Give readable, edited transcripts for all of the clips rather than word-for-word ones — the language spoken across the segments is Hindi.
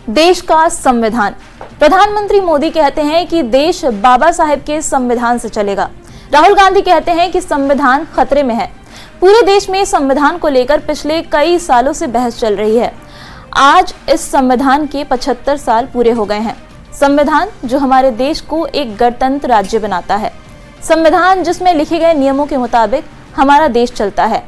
देश का संविधान। प्रधानमंत्री मोदी कहते हैं कि देश बाबा साहेब के संविधान से चलेगा। राहुल गांधी कहते हैं कि संविधान खतरे में है। पूरे देश में संविधान को लेकर पिछले कई सालों से बहस चल रही है। आज इस संविधान के 75 साल पूरे हो गए हैं। संविधान जो हमारे देश को एक गणतंत्र राज्य बनाता है। संविधान जिसमें लिखे गए नियमों के मुताबिक हमारा देश चलता है।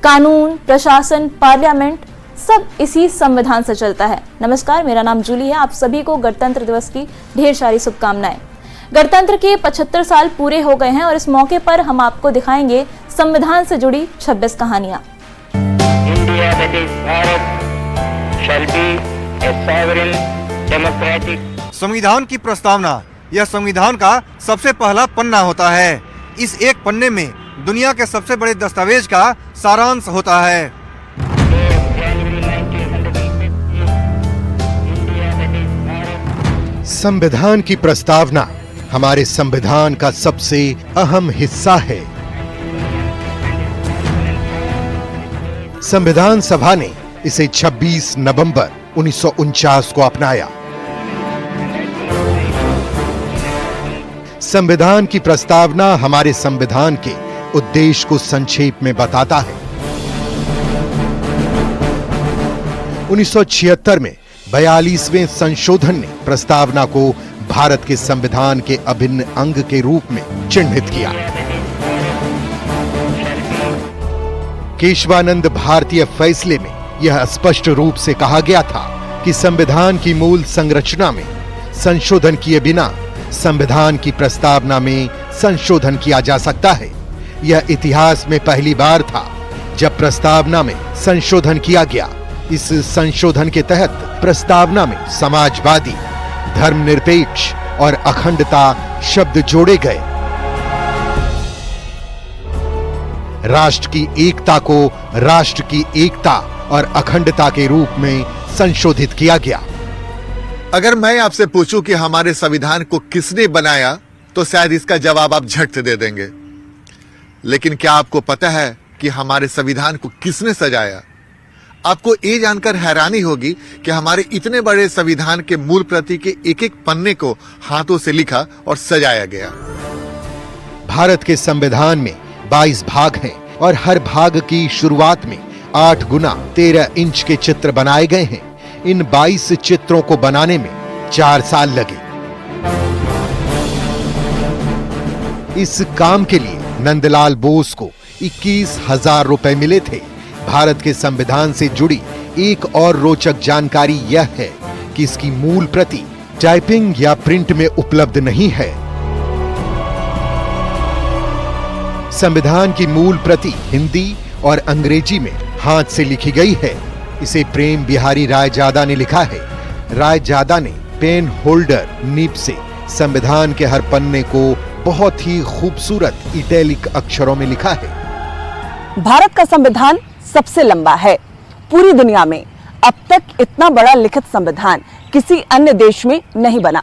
कानून, प्रशासन, पार्लियामेंट सब इसी संविधान से चलता है। नमस्कार, मेरा नाम जूली है। आप सभी को गणतंत्र दिवस की ढेर सारी शुभकामनाएं। गणतंत्र के 75 साल पूरे हो गए हैं और इस मौके पर हम आपको दिखाएंगे संविधान से जुड़ी 26 कहानियां। India, that is Bharat, shall be a sovereign democratic. संविधान की प्रस्तावना यह संविधान का सबसे पहला पन्ना होता है। इस एक पन्ने में दुनिया के सबसे बड़े दस्तावेज का सारांश होता है। संविधान की प्रस्तावना हमारे संविधान का सबसे अहम हिस्सा है। संविधान सभा ने इसे 26 नवंबर 1949 को अपनाया। संविधान की प्रस्तावना हमारे संविधान के उद्देश्य को संक्षेप में बताता है। 1976 में 42वें संशोधन ने प्रस्तावना को भारत के संविधान के अभिन्न अंग के रूप में चिन्हित किया। केशवानंद भारतीय फैसले में यह स्पष्ट रूप से कहा गया था कि संविधान की मूल संरचना में संशोधन किए बिना संविधान की प्रस्तावना में संशोधन किया जा सकता है। यह इतिहास में पहली बार था जब प्रस्तावना में संशोधन किया गया। इस संशोधन के तहत प्रस्तावना में समाजवादी, धर्मनिरपेक्ष और अखंडता शब्द जोड़े गए। राष्ट्र की एकता को राष्ट्र की एकता और अखंडता के रूप में संशोधित किया गया। अगर मैं आपसे पूछूं कि हमारे संविधान को किसने बनाया तो शायद इसका जवाब आप झट से दे देंगे। लेकिन क्या आपको पता है कि हमारे संविधान को किसने सजाया? आपको ये जानकर हैरानी होगी कि हमारे इतने बड़े संविधान के मूल प्रति के एक एक पन्ने को हाथों से लिखा और सजाया गया। भारत के संविधान में 22 भाग हैं और हर भाग की शुरुआत में 8 गुना 13 इंच के चित्र बनाए गए हैं। इन 22 चित्रों को बनाने में 4 साल लगे। इस काम के लिए नंदलाल बोस को 21,000 रुपए मिले थे। भारत के संविधान से जुड़ी एक और रोचक जानकारी यह है कि इसकी मूल प्रति टाइपिंग या प्रिंट में उपलब्ध नहीं है। संविधान की मूल प्रति हिंदी और अंग्रेजी में हाथ से लिखी गई है। इसे प्रेम बिहारी रायजादा ने लिखा है। रायजादा ने पेन होल्डर निब से संविधान के हर पन्ने को बहुत ही खूबसूरत इटैलिक अक्षरों में लिखा है। भारत का संविधान सबसे लंबा है। पूरी दुनिया में अब तक इतना बड़ा लिखित संविधान किसी अन्य देश में नहीं बना।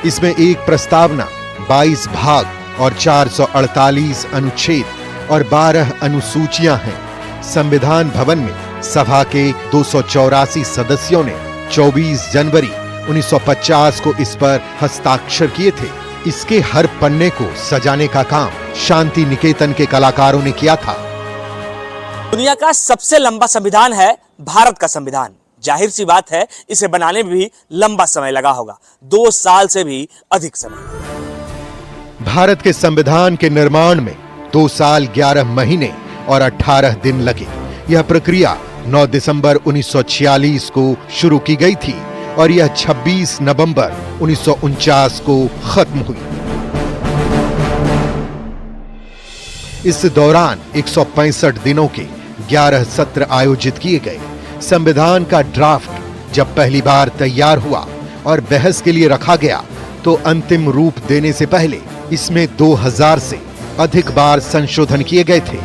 इसमें एक प्रस्तावना, 22 भाग और 448 अनुच्छेद और 12 अनुसूचियां हैं। संविधान भवन में सभा के 284 सदस्यों ने 24 जनवरी 1950 को इस पर हस्ताक्षर किए थे। इसके हर पन्ने को सजाने का काम शांति निकेतन के कलाकारों ने किया था। दुनिया का सबसे लंबा संविधान है भारत का संविधान। जाहिर सी बात है इसे बनाने में भी लंबा समय लगा होगा, 2 साल से भी अधिक समय। भारत के संविधान के निर्माण में 2 साल 11 महीने और 18 दिन लगे। यह प्रक्रिया 9 दिसंबर 1946 को शुरू की गई थी और यह 26 नवंबर 1949 को खत्म हुई। इस दौरान 165 दिनों के 11 सत्र आयोजित किए गए। संविधान का ड्राफ्ट जब पहली बार तैयार हुआ और बहस के लिए रखा गया तो अंतिम रूप देने से पहले इसमें 2000 से अधिक बार संशोधन किए गए थे।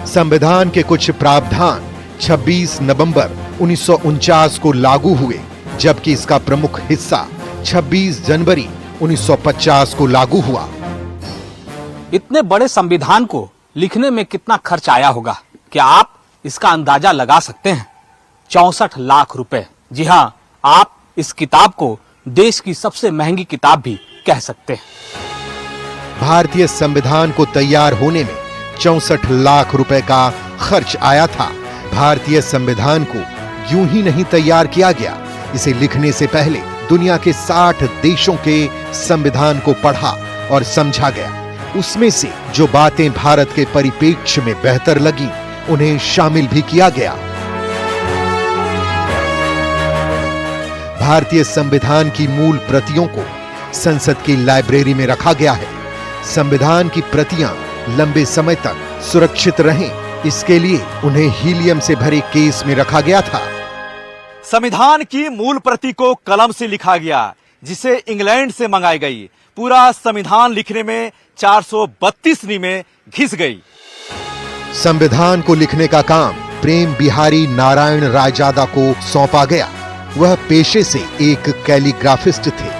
संविधान के कुछ प्रावधान 26 नवंबर 1949 को लागू हुए, जबकि इसका प्रमुख हिस्सा 26 जनवरी 1950 को लागू हुआ। इतने बड़े संविधान को लिखने में कितना खर्च आया होगा, क्या आप इसका अंदाजा लगा सकते हैं। 64 लाख रुपए। जी हां, आप इस किताब को देश की सबसे महंगी किताब भी कह सकते हैं। भारतीय संविधान को तैयार होने में 64 लाख रुपए का खर्च आया था। भारतीय संविधान को यूं ही नहीं तैयार किया गया। इसे लिखने से पहले दुनिया के 60 देशों के संविधान को पढ़ा और समझा गया। उसमें से जो बातें भारत के परिप्रेक्ष्य में बेहतर लगी, उन्हें शामिल भी किया गया। भारतीय संविधान की मूल प्रतियों को संसद की लाइब्रेरी में रखा गया है। संविधान की प्रतियां लंबे समय तक सुरक्षित रहें, इसके लिए उन्हें हीलियम से भरे केस में रखा गया था। संविधान की मूल प्रति को कलम से लिखा गया, जिसे इंग्लैंड से मंगाई गई। पूरा संविधान लिखने में 432 नीमें घिस गई। संविधान को लिखने का काम प्रेम बिहारी नारायण रायजादा को सौंपा गया। वह पेशे से एक कैलीग्राफिस्ट थे।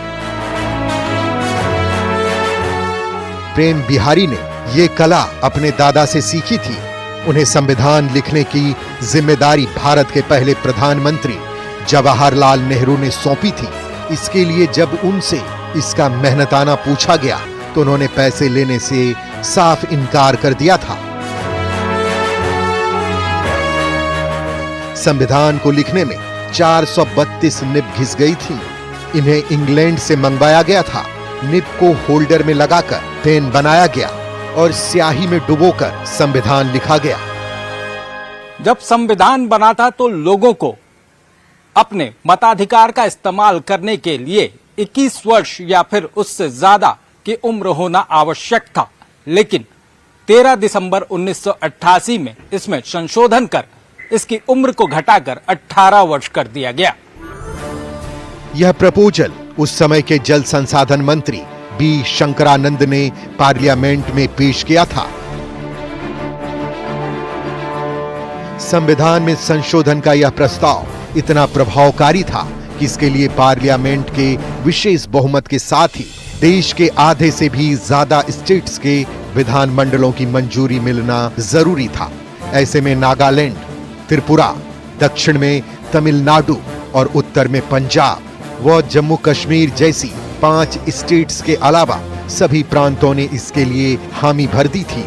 प्रेम बिहारी ने यह कला अपने दादा से सीखी थी। उन्हें संविधान लिखने की जिम्मेदारी भारत के पहले प्रधानमंत्री जवाहरलाल नेहरू ने सौंपी थी। इसके लिए जब उनसे इसका मेहनताना पूछा गया तो उन्होंने पैसे लेने से साफ इनकार कर दिया था। संविधान को लिखने में 432 निब घिस गई थी। इन्हें इंग्लैंड से मंगवाया गया था। निब को होल्डर में लगाकर पेन बनाया गया और स्याही में डुबोकर संविधान लिखा गया। जब संविधान बना था तो लोगों को अपने मताधिकार का इस्तेमाल करने के लिए 21 वर्ष या फिर उससे ज्यादा की उम्र होना आवश्यक था, लेकिन 13 दिसंबर 1988 में इसमें संशोधन कर इसकी उम्र को घटाकर 18 वर्ष कर दिया गया। यह प्रपोजल उस समय के जल संसाधन मंत्री बी शंकरानंद ने पार्लियामेंट में पेश किया था। संविधान में संशोधन का यह प्रस्ताव इतना प्रभावकारी था कि इसके लिए पार्लियामेंट के विशेष बहुमत के साथ ही देश के आधे से भी ज्यादा स्टेट्स के विधानमंडलों की मंजूरी मिलना जरूरी था। ऐसे में नागालैंड, त्रिपुरा, दक्षिण में तमिलनाडु और उत्तर में पंजाब व जम्मू कश्मीर जैसी 5 स्टेट्स के अलावा सभी प्रांतों ने इसके लिए हामी भर दी थी।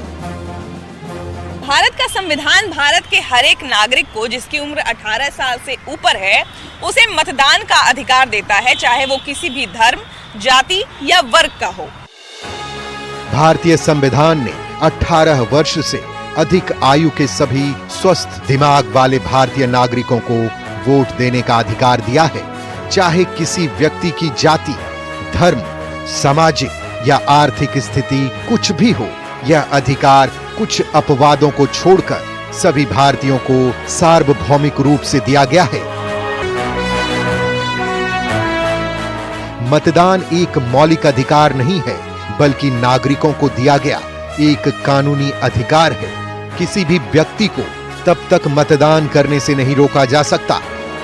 भारत का संविधान भारत के हर एक नागरिक को जिसकी उम्र 18 साल से ऊपर है उसे मतदान का अधिकार देता है, चाहे वो किसी भी धर्म, जाति या वर्ग का हो। भारतीय संविधान ने 18 वर्ष से अधिक आयु के सभी स्वस्थ दिमाग वाले भारतीय नागरिकों को वोट देने का अधिकार दिया है। चाहे किसी व्यक्ति की जाति, धर्म, सामाजिक या आर्थिक स्थिति कुछ भी हो, यह अधिकार कुछ अपवादों को छोड़कर सभी भारतीयों को सार्वभौमिक रूप से दिया गया है। मतदान एक मौलिक अधिकार नहीं है, बल्कि नागरिकों को दिया गया एक कानूनी अधिकार है। किसी भी व्यक्ति को तब तक मतदान करने से नहीं रोका जा सकता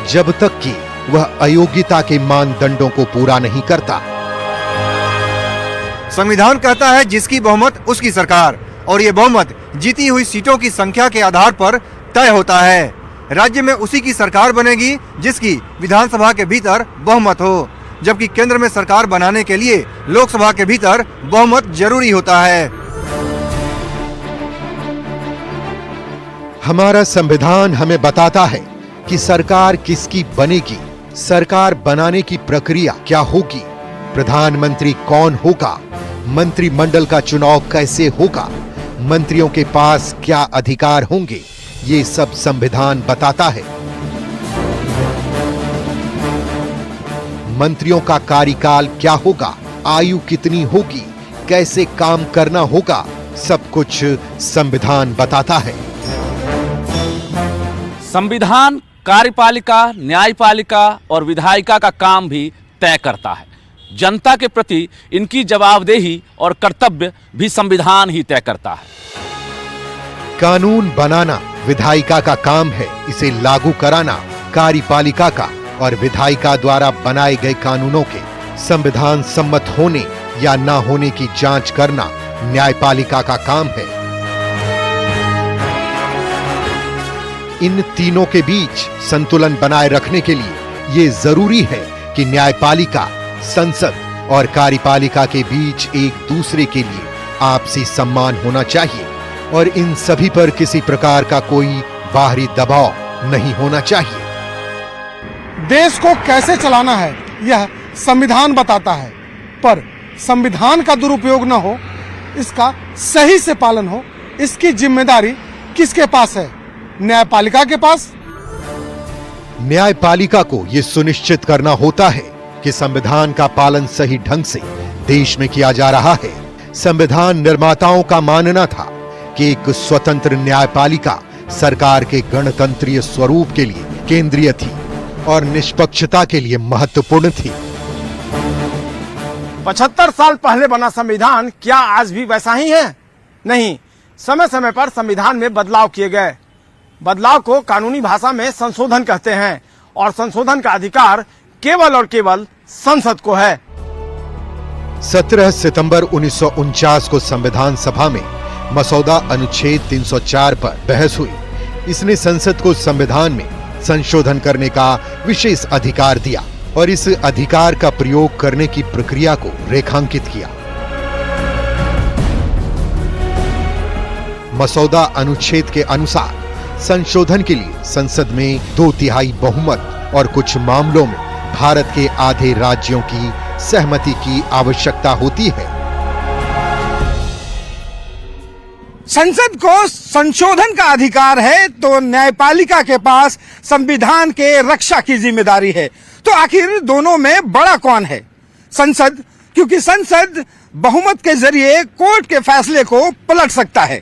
जब तक कि वह अयोग्यता के मानदंडों को पूरा नहीं करता। संविधान कहता है जिसकी बहुमत उसकी सरकार, और ये बहुमत जीती हुई सीटों की संख्या के आधार पर तय होता है। राज्य में उसी की सरकार बनेगी जिसकी विधानसभा के भीतर बहुमत हो, जबकि केंद्र में सरकार बनाने के लिए लोकसभा के भीतर बहुमत जरूरी होता है। हमारा संविधान हमें बताता है कि सरकार किसकी बनेगी, सरकार बनाने की प्रक्रिया क्या होगी, प्रधानमंत्री कौन होगा, मंत्रिमंडल का चुनाव कैसे होगा, मंत्रियों के पास क्या अधिकार होंगे, ये सब संविधान बताता है। मंत्रियों का कार्यकाल क्या होगा, आयु कितनी होगी, कैसे काम करना होगा, सब कुछ संविधान बताता है। संविधान कार्यपालिका, न्यायपालिका और विधायिका का काम भी तय करता है। जनता के प्रति इनकी जवाबदेही और कर्तव्य भी संविधान ही तय करता है। कानून बनाना विधायिका का काम है, इसे लागू कराना कार्यपालिका का, और विधायिका द्वारा बनाए गए कानूनों के संविधान सम्मत होने या ना होने की जांच करना न्यायपालिका का काम है। इन तीनों के बीच संतुलन बनाए रखने के लिए ये जरूरी है कि न्यायपालिका, संसद और कार्यपालिका के बीच एक दूसरे के लिए आपसी सम्मान होना चाहिए और इन सभी पर किसी प्रकार का कोई बाहरी दबाव नहीं होना चाहिए। देश को कैसे चलाना है यह संविधान बताता है, पर संविधान का दुरुपयोग न हो, इसका सही से पालन हो, इसकी जिम्मेदारी किसके पास है? न्यायपालिका के पास। न्यायपालिका को यह सुनिश्चित करना होता है कि संविधान का पालन सही ढंग से देश में किया जा रहा है। संविधान निर्माताओं का मानना था कि एक स्वतंत्र न्यायपालिका सरकार के गणतंत्रीय स्वरूप के लिए केंद्रीय थी और निष्पक्षता के लिए महत्वपूर्ण थी। 75 साल पहले बना संविधान क्या आज भी वैसा ही है? नहीं, समय समय पर संविधान में बदलाव किए गए। बदलाव को कानूनी भाषा में संशोधन कहते हैं और संशोधन का अधिकार केवल और केवल संसद को है। 17 सितंबर 1949 को संविधान सभा में मसौदा अनुच्छेद 304 पर बहस हुई। इसने संसद को संविधान में संशोधन करने का विशेष अधिकार दिया और इस अधिकार का प्रयोग करने की प्रक्रिया को रेखांकित किया। मसौदा अनुच्छेद के अनुसार संशोधन के लिए संसद में 2/3 बहुमत और कुछ मामलों में भारत के आधे राज्यों की सहमति की आवश्यकता होती है। संसद को संशोधन का अधिकार है तो न्यायपालिका के पास संविधान के रक्षा की जिम्मेदारी है। तो आखिर दोनों में बड़ा कौन है? संसद, क्योंकि संसद बहुमत के जरिए कोर्ट के फैसले को पलट सकता है।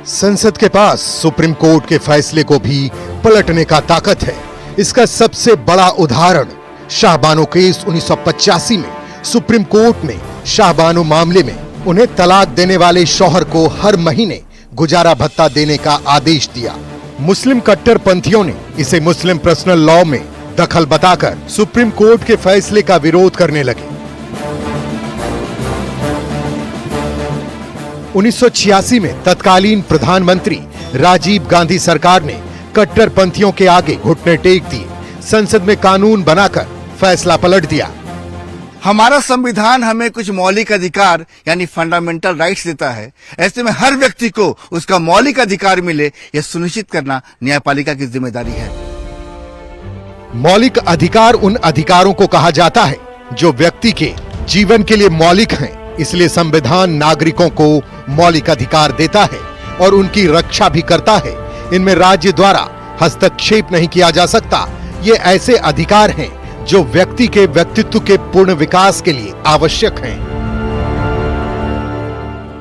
संसद के पास सुप्रीम कोर्ट के फैसले को भी पलटने का ताकत है। इसका सबसे बड़ा उदाहरण शाहबानो केस 1985 में सुप्रीम कोर्ट ने शाहबानो मामले में उन्हें तलाक देने वाले शौहर को हर महीने गुजारा भत्ता देने का आदेश दिया। मुस्लिम कट्टरपंथियों ने इसे मुस्लिम पर्सनल लॉ में दखल बताकर सुप्रीम कोर्ट के फैसले का विरोध करने लगे। 1986 में तत्कालीन प्रधानमंत्री राजीव गांधी सरकार ने कट्टरपंथियों के आगे घुटने टेक दिए, संसद में कानून बनाकर फैसला पलट दिया। हमारा संविधान हमें कुछ मौलिक अधिकार यानी फंडामेंटल राइट्स देता है। ऐसे में हर व्यक्ति को उसका मौलिक अधिकार मिले, यह सुनिश्चित करना न्यायपालिका की जिम्मेदारी है। मौलिक अधिकार उन अधिकारों को कहा जाता है जो व्यक्ति के जीवन के लिए मौलिक हैं। इसलिए संविधान नागरिकों को मौलिक अधिकार देता है और उनकी रक्षा भी करता है। इनमें राज्य द्वारा हस्तक्षेप नहीं किया जा सकता। ये ऐसे अधिकार हैं जो व्यक्ति के व्यक्तित्व के पूर्ण विकास के लिए आवश्यक हैं।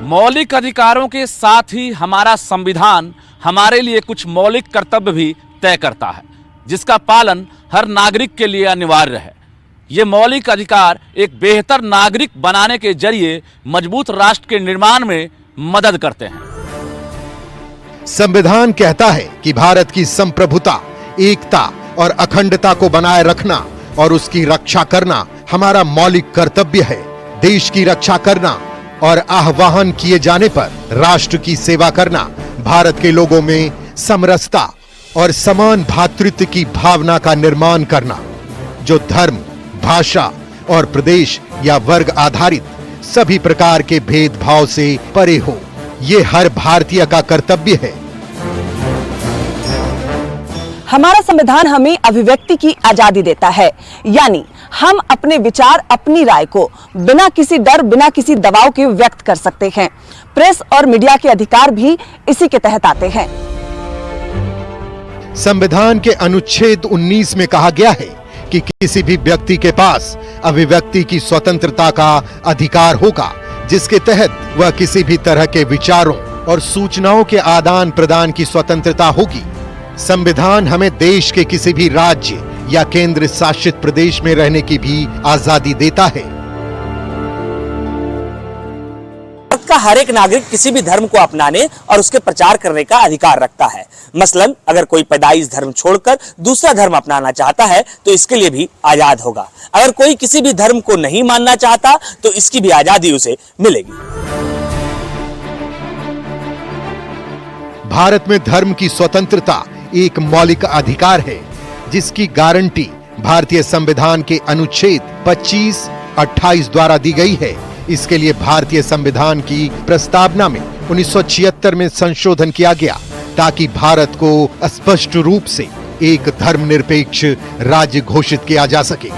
मौलिक अधिकारों के साथ ही हमारा संविधान हमारे लिए कुछ मौलिक कर्तव्य भी तय करता है, जिसका पालन हर नागरिक के लिए अनिवार्य है। ये मौलिक अधिकार एक बेहतर नागरिक बनाने के जरिए मजबूत राष्ट्र के निर्माण में मदद करते हैं। संविधान कहता है कि भारत की संप्रभुता, एकता और अखंडता को बनाए रखना और उसकी रक्षा करना हमारा मौलिक कर्तव्य है। देश की रक्षा करना और आह्वान किए जाने पर राष्ट्र की सेवा करना, भारत के लोगों में समरसता और समान भातृत्व की भावना का निर्माण करना, जो धर्म, भाषा और प्रदेश या वर्ग आधारित सभी प्रकार के भेदभाव से परे हो, ये हर भारतीय का कर्तव्य है। हमारा संविधान हमें अभिव्यक्ति की आजादी देता है, यानी हम अपने विचार, अपनी राय को बिना किसी डर, बिना किसी दबाव के व्यक्त कर सकते हैं। प्रेस और मीडिया के अधिकार भी इसी के तहत आते हैं। संविधान के अनुच्छेद 19 में कहा गया है कि किसी भी व्यक्ति के पास अभिव्यक्ति की स्वतंत्रता का अधिकार होगा, जिसके तहत वह किसी भी तरह के विचारों और सूचनाओं के आदान प्रदान की स्वतंत्रता होगी। संविधान हमें देश के किसी भी राज्य या केंद्र शासित प्रदेश में रहने की भी आजादी देता है। भारत का हर एक नागरिक किसी भी धर्म को अपनाने और उसके प्रचार करने का अधिकार रखता है। मसलन अगर कोई पैदाइश धर्म छोड़कर दूसरा धर्म अपनाना चाहता है तो इसके लिए भी आजाद होगा। अगर कोई किसी भी धर्म को नहीं मानना चाहता तो इसकी भी आजादी उसे मिलेगी। भारत में धर्म की स्वतंत्रता एक मौलिक अधिकार है, जिसकी गारंटी भारतीय संविधान के अनुच्छेद 25, 28 द्वारा दी गई है। इसके लिए भारतीय संविधान की प्रस्तावना में 1976 में संशोधन किया गया, ताकि भारत को स्पष्ट रूप से एक धर्मनिरपेक्ष राज्य घोषित किया जा सके।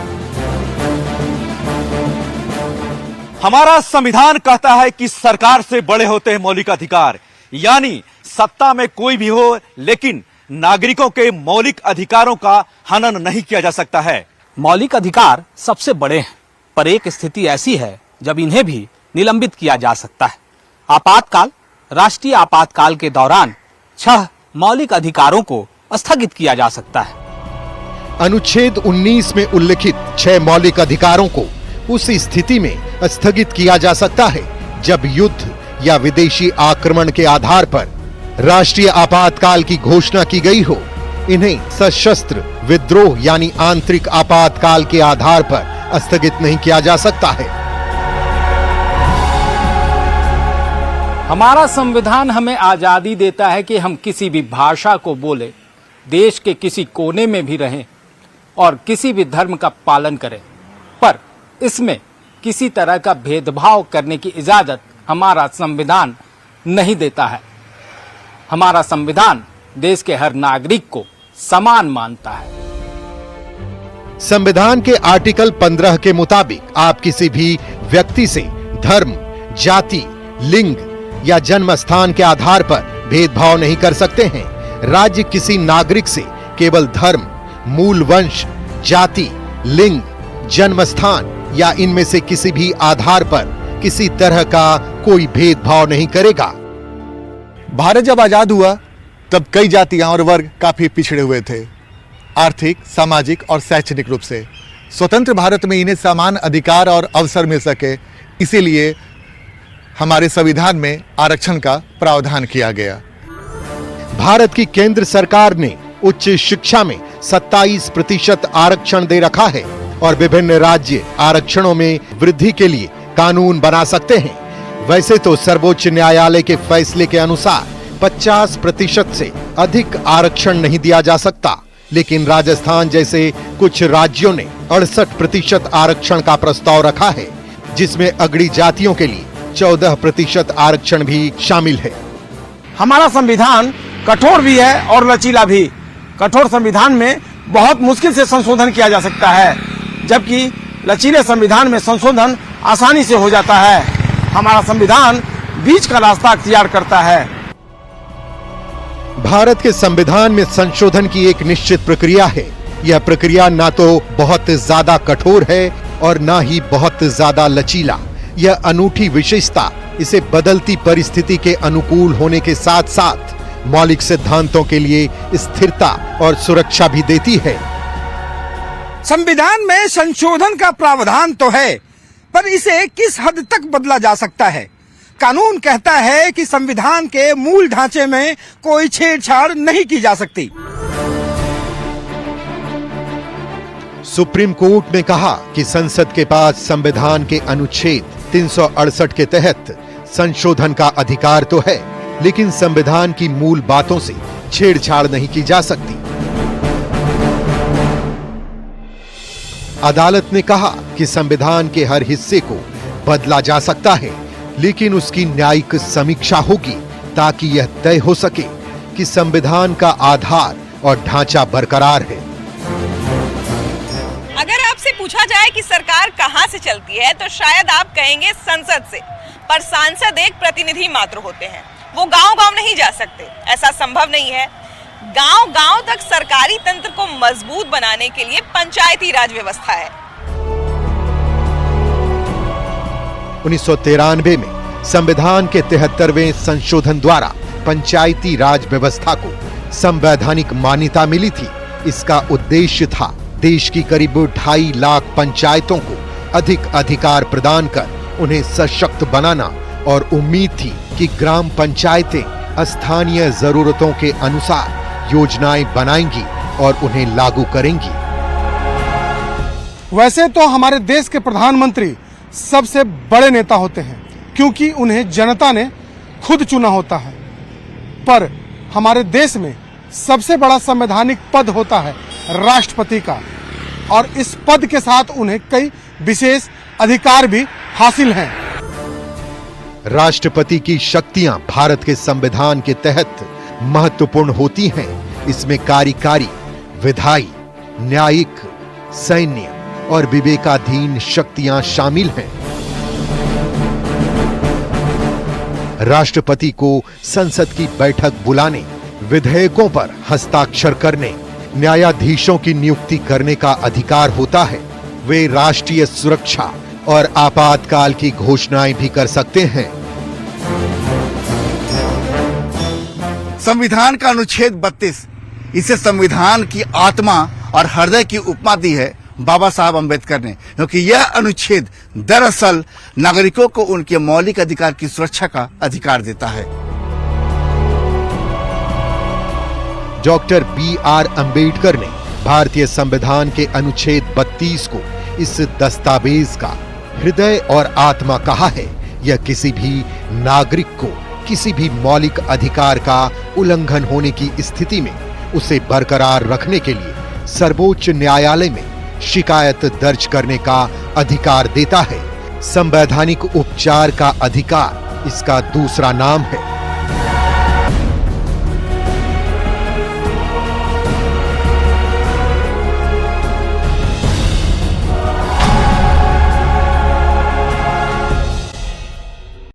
हमारा संविधान कहता है कि सरकार से बड़े होते हैं मौलिक अधिकार, यानी सत्ता में कोई भी हो, लेकिन नागरिकों के मौलिक अधिकारों का हनन नहीं किया जा सकता है। मौलिक अधिकार सबसे बड़े हैं, पर एक स्थिति ऐसी है जब इन्हें भी निलंबित किया जा सकता है। आपातकाल, राष्ट्रीय आपातकाल के दौरान 6 मौलिक अधिकारों को स्थगित किया जा सकता है। अनुच्छेद 19 में उल्लिखित 6 मौलिक अधिकारों को उस स्थिति में स्थगित किया जा सकता है जब युद्ध या विदेशी आक्रमण के आधार पर राष्ट्रीय आपातकाल की घोषणा की गई हो। इन्हें सशस्त्र विद्रोह यानी आंतरिक आपातकाल के आधार पर स्थगित नहीं किया जा सकता है। हमारा संविधान हमें आजादी देता है कि हम किसी भी भाषा को बोले, देश के किसी कोने में भी रहें और किसी भी धर्म का पालन करें, पर इसमें किसी तरह का भेदभाव करने की इजाजत हमारा संविधान नहीं देता है। हमारा संविधान देश के हर नागरिक को समान मानता है। संविधान के आर्टिकल 15 के मुताबिक आप किसी भी व्यक्ति से धर्म, जाति, लिंग या जन्म स्थान के आधार पर भेदभाव नहीं कर सकते हैं। राज्य किसी नागरिक से केवल धर्म, मूल वंश, जाति, लिंग, जन्म स्थान या इनमें से किसी भी आधार पर किसी तरह का कोई भेदभाव नहीं करेगा। भारत जब आजाद हुआ तब कई जातियां और वर्ग काफी पिछड़े हुए थे, आर्थिक, सामाजिक और शैक्षणिक रूप से। स्वतंत्र भारत में इन्हें समान अधिकार और अवसर मिल सके, इसीलिए हमारे संविधान में आरक्षण का प्रावधान किया गया। भारत की केंद्र सरकार ने उच्च शिक्षा में 27% आरक्षण दे रखा है और विभिन्न राज्य आरक्षणों में वृद्धि के लिए कानून बना सकते हैं। वैसे तो सर्वोच्च न्यायालय के फैसले के अनुसार 50% से अधिक आरक्षण नहीं दिया जा सकता, लेकिन राजस्थान जैसे कुछ राज्यों ने 68% आरक्षण का प्रस्ताव रखा है, जिसमें अगड़ी जातियों के लिए 14% आरक्षण भी शामिल है। हमारा संविधान कठोर भी है और लचीला भी। कठोर संविधान में बहुत मुश्किल से संशोधन किया जा सकता है, जबकि लचीले संविधान में संशोधन आसानी से हो जाता है। हमारा संविधान बीच का रास्ता अख्तियार करता है। भारत के संविधान में संशोधन की एक निश्चित प्रक्रिया है। यह प्रक्रिया ना तो बहुत ज्यादा कठोर है और ना ही बहुत ज्यादा लचीला। यह अनूठी विशेषता इसे बदलती परिस्थिति के अनुकूल होने के साथ साथ मौलिक सिद्धांतों के लिए स्थिरता और सुरक्षा भी देती है। संविधान में संशोधन का प्रावधान तो है, पर इसे किस हद तक बदला जा सकता है? कानून कहता है कि संविधान के मूल ढांचे में कोई छेड़छाड़ नहीं की जा सकती। सुप्रीम कोर्ट ने कहा कि संसद के पास संविधान के अनुच्छेद 368 के तहत संशोधन का अधिकार तो है, लेकिन संविधान की मूल बातों से छेड़छाड़ नहीं की जा सकती। अदालत ने कहा कि संविधान के हर हिस्से को बदला जा सकता है, लेकिन उसकी न्यायिक समीक्षा होगी ताकि यह तय हो सके कि संविधान का आधार और ढांचा बरकरार है। अगर आपसे पूछा जाए कि सरकार कहां से चलती है, तो शायद आप कहेंगे संसद से, पर सांसद एक प्रतिनिधि मात्र होते हैं। वो गांव-गांव नहीं जा सकते, ऐसा संभव नहीं है। गांव-गांव तक सरकारी तंत्र को मजबूत बनाने के लिए पंचायती राज व्यवस्था है। 1993 में संविधान के 73वें संशोधन द्वारा पंचायती राज व्यवस्था को संवैधानिक मान्यता मिली थी। इसका उद्देश्य था देश की करीब 2.5 लाख पंचायतों को अधिक अधिकार प्रदान कर उन्हें सशक्त बनाना, और उम्मीद थी कि ग्राम पंचायतें स्थानीय जरूरतों के अनुसार योजनाएं बनाएंगी और उन्हें लागू करेंगी। वैसे तो हमारे देश के प्रधानमंत्री सबसे बड़े नेता होते हैं, क्योंकि उन्हें जनता ने खुद चुना होता है। पर हमारे देश में सबसे बड़ा संवैधानिक पद होता है राष्ट्रपति का, और इस पद के साथ उन्हें कई विशेष अधिकार भी हासिल हैं। राष्ट्रपति की शक्तियां भारत के संविधान के तहत महत्वपूर्ण होती हैं। इसमें कार्यकारी, विधायी, न्यायिक, सैन्य और विवेकाधीन शक्तियां शामिल हैं। राष्ट्रपति को संसद की बैठक बुलाने, विधेयकों पर हस्ताक्षर करने, न्यायाधीशों की नियुक्ति करने का अधिकार होता है। वे राष्ट्रीय सुरक्षा और आपातकाल की घोषणाएं भी कर सकते हैं। संविधान का अनुच्छेद 32 इसे संविधान की आत्मा और हृदय की उपमा दी है बाबा साहब अम्बेडकर ने, क्योंकि यह अनुच्छेद दरअसल नागरिकों को उनके मौलिक अधिकार की सुरक्षा का अधिकार देता है। Doctor B R. अम्बेडकर ने भारतीय संविधान के अनुच्छेद 32 को इस दस्तावेज का हृदय और आत्मा कहा है। यह किसी भी नागरिक को किसी भी मौलिक अधिकार का उल्लंघन होने की स्थिति में उसे बरकरार रखने के लिए सर्वोच्च न्यायालय में शिकायत दर्ज करने का अधिकार देता है। संवैधानिक उपचार का अधिकार इसका दूसरा नाम है।